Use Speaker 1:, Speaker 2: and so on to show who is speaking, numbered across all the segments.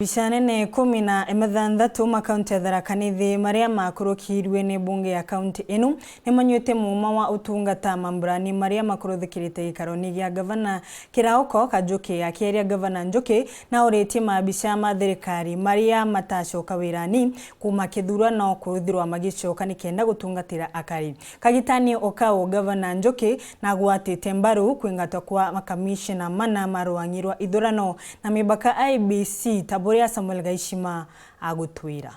Speaker 1: Bicanene 16 makaunti ya Thirikari maria makurukirwe ni bunge ya kaunti inu nimanywete MUUMA wa utungata mamburani maria makuruthikirite ikaroni gia gavana Kiraoko Njuki akiaria gavana Njuki na ureti MAABICA ma thirikari maria matacoka wirani kuma kithurano kuruthirwa magicoka nikenda gutungatira akari kagitani okao gavana Njuki na gwatite MBARU KWINGATWA kwa makamishina mana marwangirwa ithurano na mibaka IBC Boria Samuel Gaishima agutwira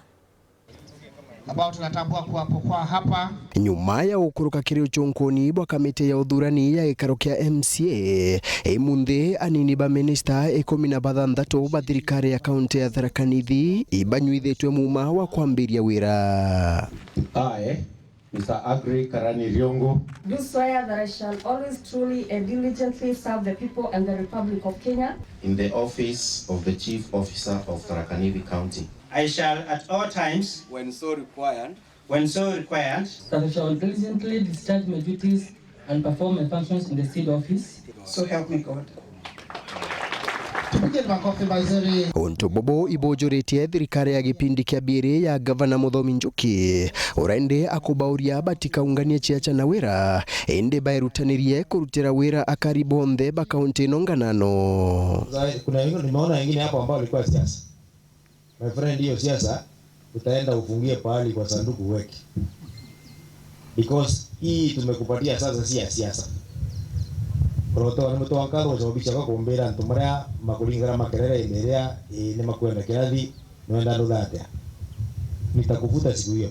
Speaker 2: ambao tunatambua kuwapo kwa hapa
Speaker 3: nyuma ya ukuruka kirio chonkoni bwa kamite ya udhurani ya ikaro kia MCA emunde anini ba minister 16 ba thirikari ya kaunti ya Thirikari ibanyuithetwe MUUMA wa kwambiria wira.
Speaker 4: Mr. Agri Karani Riongo,
Speaker 5: do swear that I shall always truly and diligently serve the people and the Republic of Kenya
Speaker 4: in the office of the Chief Officer of Thirikari County.
Speaker 6: I shall at all times, when so required,
Speaker 7: that I shall diligently discharge my duties and perform my functions in the state office.
Speaker 6: So help me God.
Speaker 3: Onto bobo ibojoretie thirikari ya gipindi kia biri ya gavana MUTHOMI Njuki urende akubauria batikaunganie chiacha na wira ende bairutanirie kurutira wira akari bonthe ba kaunti nonganano.
Speaker 4: Kuna wengine nimeona wengine hapo ambao walikuwa siasa. My friend, hiyo siasa utaenda ufungie pahali kwa sanduku weke. Because hii tumekupatia sasa si ya siasa. Proto ni mtu wankaro zabisha kwa kumbera ntumara makulingara makerera imerea ni makwenda kiradhi noenda ndodate nitakufuta siku hiyo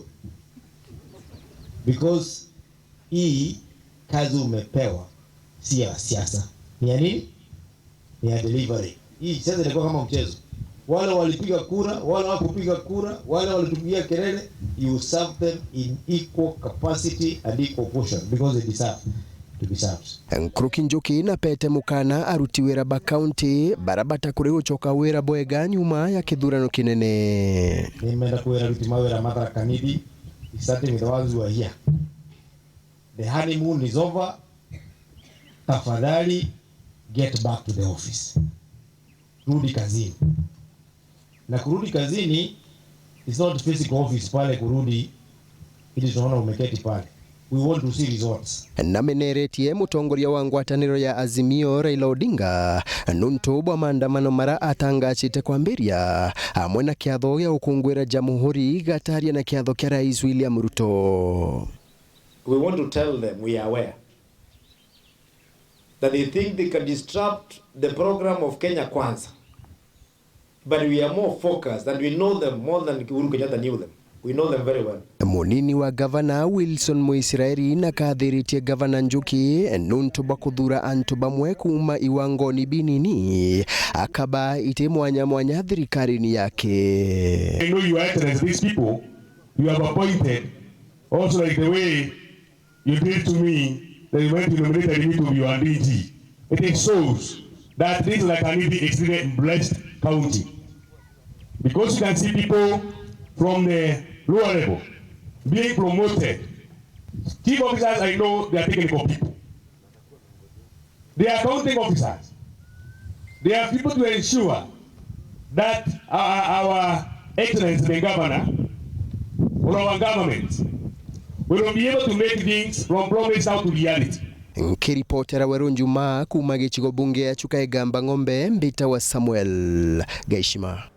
Speaker 4: because hii kazi umepewa si ya siasa ni ya nini, ni ya delivery. Hii sasa ilikuwa kama mchezo, wale walipiga kura, wale hawakupiga kura, wale walitupigia kelele, you serve them in equal capacity and equal portion because they deserve.
Speaker 3: Nkuruki Njuki na pete mukana aruti wira ba kaunti barabata kuri uchoka wira boega nyuma ya kithurano kinene.
Speaker 4: Nimeenda kuwira ruti mawira madara kanidi starting with the ones who are here. The honeymoon is over. Tafadhali get back to the office. Rudi kazini. Na kurudi kazini is not physical office pale kurudi ili tunaona umeketi pale. We want to see results.
Speaker 3: Nameneretie mutongoria wa ngwataniro ya Azimio Raila Odinga nuntu bwa maandamano mara atangachite kwambiria amwe na kiatho ya ukungwira jamhuri gataria na kiatho kia Rais William Ruto.
Speaker 8: We want to tell them we are aware that they think they can disrupt the program of Kenya Kwanza, but we are more focused and we know them more than Uhuru Kenyatta knew them. We know them very well.
Speaker 3: Munini wa gavana Wilson Muisiraeli na kathiritie gavana Njuki nuntu bakuthura antu bamwe kuma iwango ni binini akaba ite mwanya thirikari ni yake.
Speaker 9: I know you are these people you have appointed also like the way you did to me that you went to nominate me to be your DG. It shows that this is like an extremely blessed county because you can see people from the lower level being promoted. Chief officers, I know they are technical people. They are accounting officers. They are people to ensure that our excellence, the governor, or our government, will be able to make things from promise out to reality.
Speaker 3: Nkiripotera Wero Njuma kuma gichigo bunge ya Chuka Egamba Ng'ombe mbita wa Samuel Gaishima.